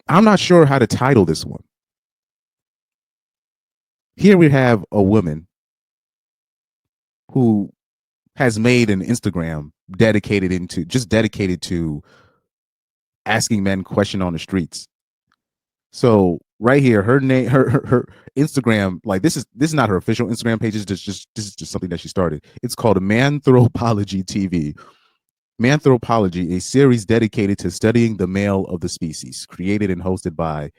I'm not sure how to title this one. Here we have a woman who has made an Instagram dedicated to asking men question on the streets. So right here, her name, her Instagram, like this is not her official Instagram page. It's just this is just something that she started. It's called Manthropology TV. Manthropology, a series dedicated to studying the male of the species, created and hosted by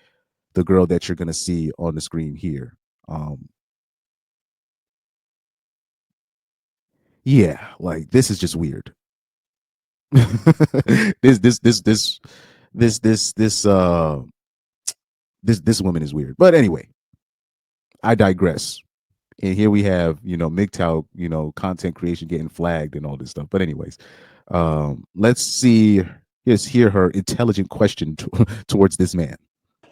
the girl that you're gonna see on the screen here. Yeah, like this is just weird. this this this this this this this this woman is weird. But anyway, I digress. And here we have, MGTOW, content creation getting flagged and all this stuff. But anyways, let's see. Let's hear her intelligent question towards this man.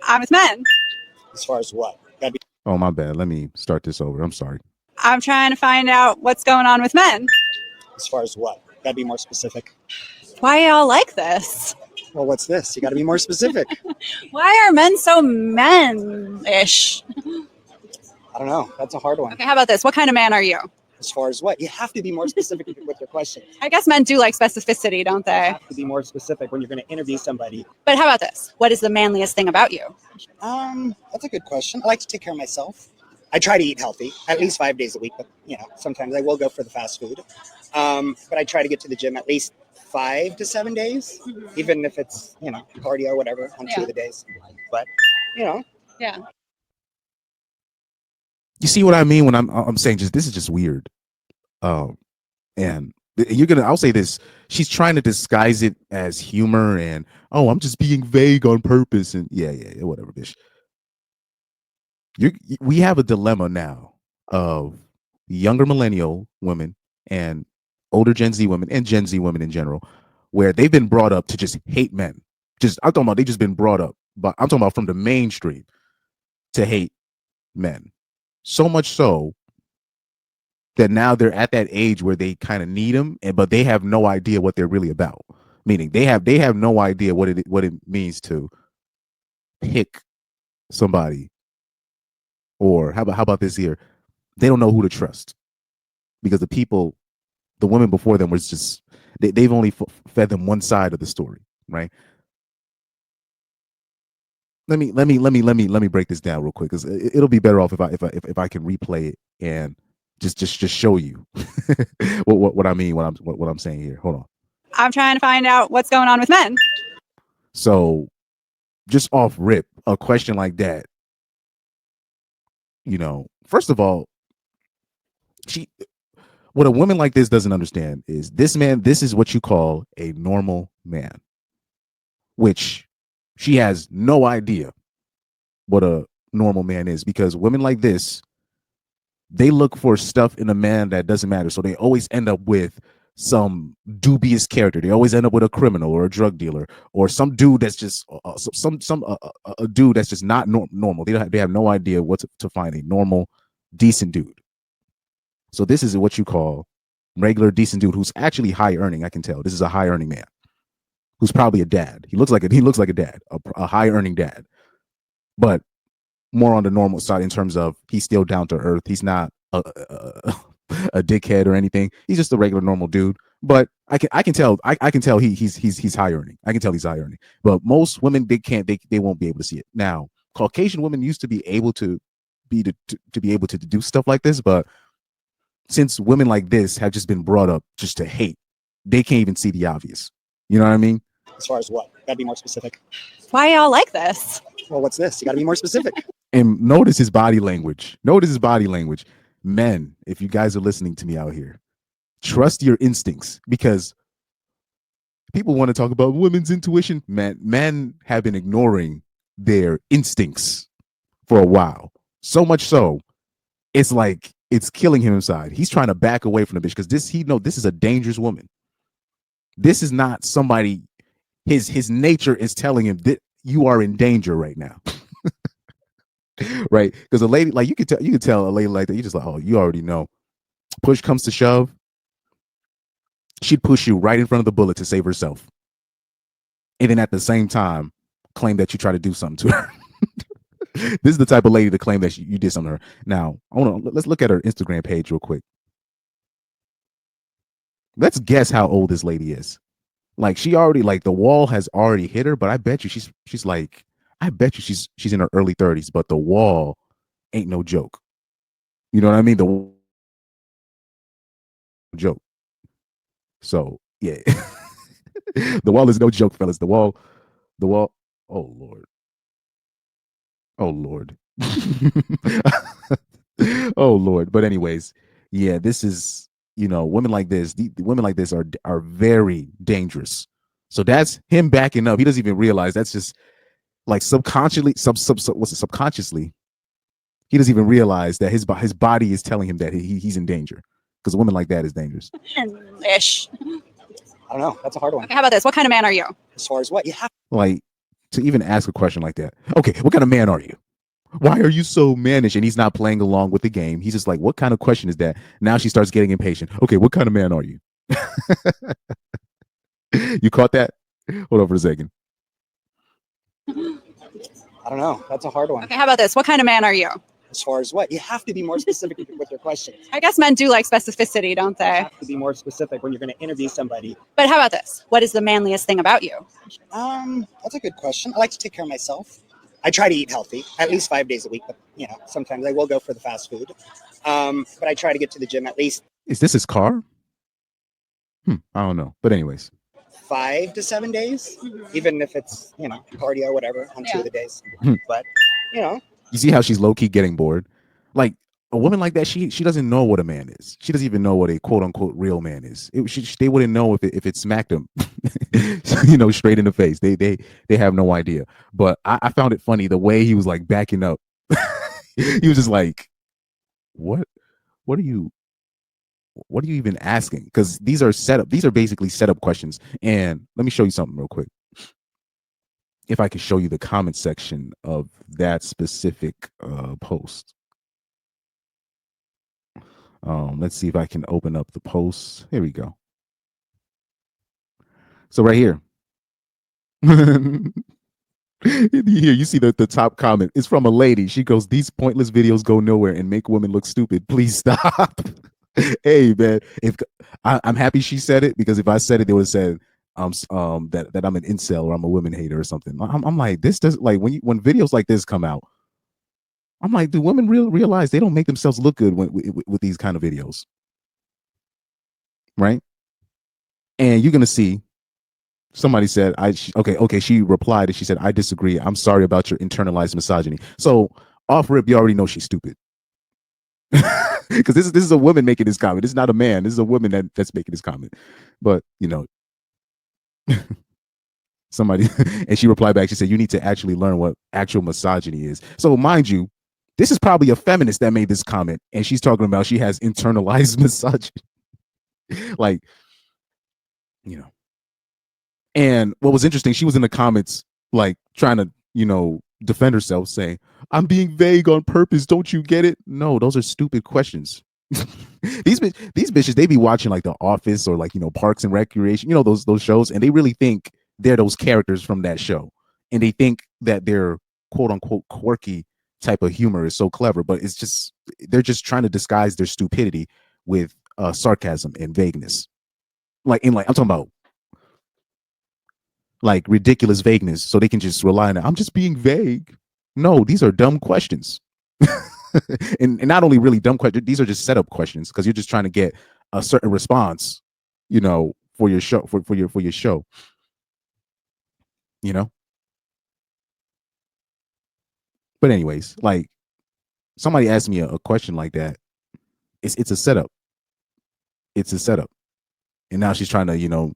I'm with men. As far as what? Oh, my bad. Let me start this over. I'm sorry. I'm trying to find out what's going on with men. As far as what? Gotta be more specific. Why y'all like this? Well, what's this? You gotta be more specific. Why are men so men-ish? I don't know. That's a hard one. Okay, how about this? What kind of man are you? As far as what? You have to be more specific with your questions. I guess men do like specificity, don't You they? have to be more specific when you're going to interview somebody. But how about this? What is the manliest thing about you? That's a good question. I like to take care of myself. I try to eat healthy, at least 5 days a week, but sometimes I will go for the fast food. But I try to get to the gym at least 5 to 7 days, even if it's, cardio or whatever on 2 of the days. But, Yeah. You see what I mean when I'm saying this is just weird. And I'll say this, she's trying to disguise it as humor and, oh, I'm just being vague on purpose. And yeah, whatever, bitch. We have a dilemma now of younger millennial women and older Gen Z women and Gen Z women in general, where they've been brought up to just hate men. I'm talking about they just been brought up, but I'm talking about from the mainstream to hate men. So much so that now they're at that age where they kind of need them, but they have no idea what they're really about. Meaning they have no idea what it means to pick somebody. Or how about this here? They don't know who to trust because the women before them was just they've only fed them one side of the story, right? Let me break this down real quick because it'll be better off if I can replay it and just show you what I mean what I'm saying here. Hold on. I'm trying to find out what's going on with men. So, just off rip, a question like that, first of all, what a woman like this doesn't understand is this is what you call a normal man, which she has no idea what a normal man is, because women like this, they look for stuff in a man that doesn't matter. So they always end up with some dubious character. They always end up with a criminal or a drug dealer or some dude that's just a dude that's just not normal. They have no idea what to find a normal, decent dude. So this is what you call regular, decent dude who's actually high earning. I can tell this is a high earning man who's probably a dad. He looks like a dad, a high earning dad, but more on the normal side in terms of he's still down to earth. He's not a dickhead or anything. He's just a regular normal dude. But I can tell he's high earning. I can tell he's high earning. But most women they won't be able to see it. Now, Caucasian women used to be able to be able to do stuff like this, but since women like this have just been brought up just to hate, they can't even see the obvious. You know what I mean? As far as what? Gotta be more specific. Why y'all like this? Well, what's this? You gotta be more specific. And notice his body language. Men, if you guys are listening to me out here, trust your instincts, because people want to talk about women's intuition. Men have been ignoring their instincts for a while. So much so, it's like it's killing him inside. He's trying to back away from the bitch because this is a dangerous woman. This is not somebody. His nature is telling him that you are in danger right now. Right? Because a lady, like you could tell a lady like that, you just like, oh, you already know. Push comes to shove, she'd push you right in front of the bullet to save herself. And then at the same time, claim that you try to do something to her. This is the type of lady to claim that you did something to her. Now, let's look at her Instagram page real quick. Let's guess how old this lady is. Like she already like the wall has already hit her, but I bet you she's like I bet you she's in her early 30s, but the wall ain't no joke. You know what I mean? The joke. So yeah. The wall is no joke, fellas. The wall. Oh Lord. Oh Lord. Oh Lord. But anyways, yeah, this is women like this. The women like this are very dangerous. So that's him backing up. He doesn't even realize that's just like subconsciously. What's it? Subconsciously, he doesn't even realize that his body is telling him that he's in danger because a woman like that is dangerous. Ish. I don't know. That's a hard one. Okay, how about this? What kind of man are you? As far as what you have, Like to even ask a question like that. Okay, what kind of man are you? Why are you so mannish? And he's not playing along with the game. He's just like, what kind of question is that? Now she starts getting impatient. Okay, what kind of man are you? You caught that? Hold on for a second. I don't know. That's a hard one. Okay, how about this? What kind of man are you? As far as what you have to be more specific with your questions. I guess men do like specificity, don't You they? have to be more specific when you're going to interview somebody. But how about this? What is the manliest thing about you? That's a good question. I like to take care of myself. I try to eat healthy at least 5 days a week, but sometimes I will go for the fast food. But I try to get to the gym at least. Is this his car? I don't know. But anyways, 5 to 7 days, even if it's cardio, whatever, on 2 of the days. But you see how she's low key getting bored. Like a woman like that, she doesn't know what a man is. She doesn't even know what a quote unquote real man is. They wouldn't know if it smacked them, straight in the face. They have no idea. But I found it funny the way he was like backing up. He was just like, what are you even asking? Because these are basically setup questions. And let me show you something real quick. If I can show you the comment section of that specific post. Let's see if I can open up the post. Here we go. So right here. Here you see the top comment. It's from a lady. She goes, "These pointless videos go nowhere and make women look stupid. Please stop." Hey man, if I'm happy she said it, because if I said it, they would have said that I'm an incel or I'm a women hater or something. I'm like, this does, like, when videos like this come out, I'm like, do women realize they don't make themselves look good with these kind of videos, right? And you're gonna see somebody said, okay, she replied and she said, "I disagree. I'm sorry about your internalized misogyny." So off rip, you already know she's stupid. Because this is a woman making this comment. This is not a man. This is a woman that's making this comment. But somebody, and she replied back. She said, "You need to actually learn what actual misogyny is." So mind you, this is probably a feminist that made this comment, and she's talking about she has internalized misogyny. Like, And what was interesting, she was in the comments, like trying to, defend herself, saying, "I'm being vague on purpose. Don't you get it?" No, those are stupid questions. these bitches, they be watching like The Office or like Parks and Recreation, those shows, and they really think they're those characters from that show, and they think that their quote unquote quirky type of humor is so clever, but they're just trying to disguise their stupidity with sarcasm and vagueness. I'm talking about like ridiculous vagueness, so they can just rely on it. I'm just being vague. No, these are dumb questions. and not only really dumb questions, these are just setup questions, because you're just trying to get a certain response, for your show, for your show. But anyways, like, somebody asked me a question like that. It's a setup. It's a setup. And now she's trying to,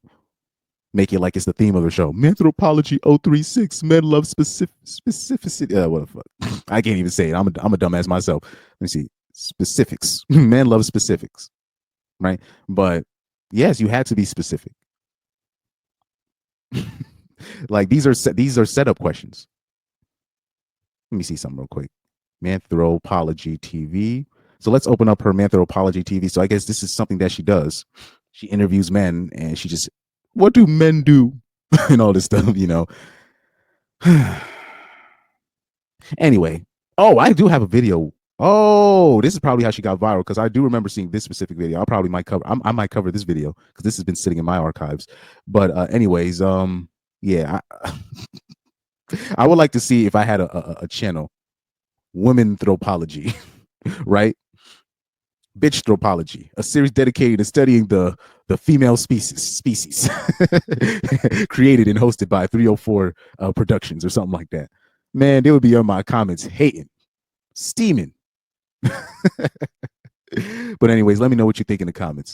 make it like it's the theme of the show. Manthropology 036. Men love specificity. What the fuck? I can't even say it. I'm a dumbass myself. Let me see. Specifics. Men love specifics. Right? But yes, you had to be specific. Like, these are setup questions. Let me see something real quick. Manthropology TV. So let's open up her Manthropology TV. So I guess this is something that she does. She interviews men, and she just, what do men do? And all this stuff, Anyway, oh, I do have a video. Oh, this is probably how she got viral because I do remember seeing this specific video. I probably might cover. I might cover this video because this has been sitting in my archives. But anyways, yeah, I would like to see if I had a channel, Women Thropology, right? Bitch Thropology, a series dedicated to studying the female species created and hosted by 304 Productions or something like that. Man, they would be on my comments hating, steaming. But anyways, let me know what you think in the comments.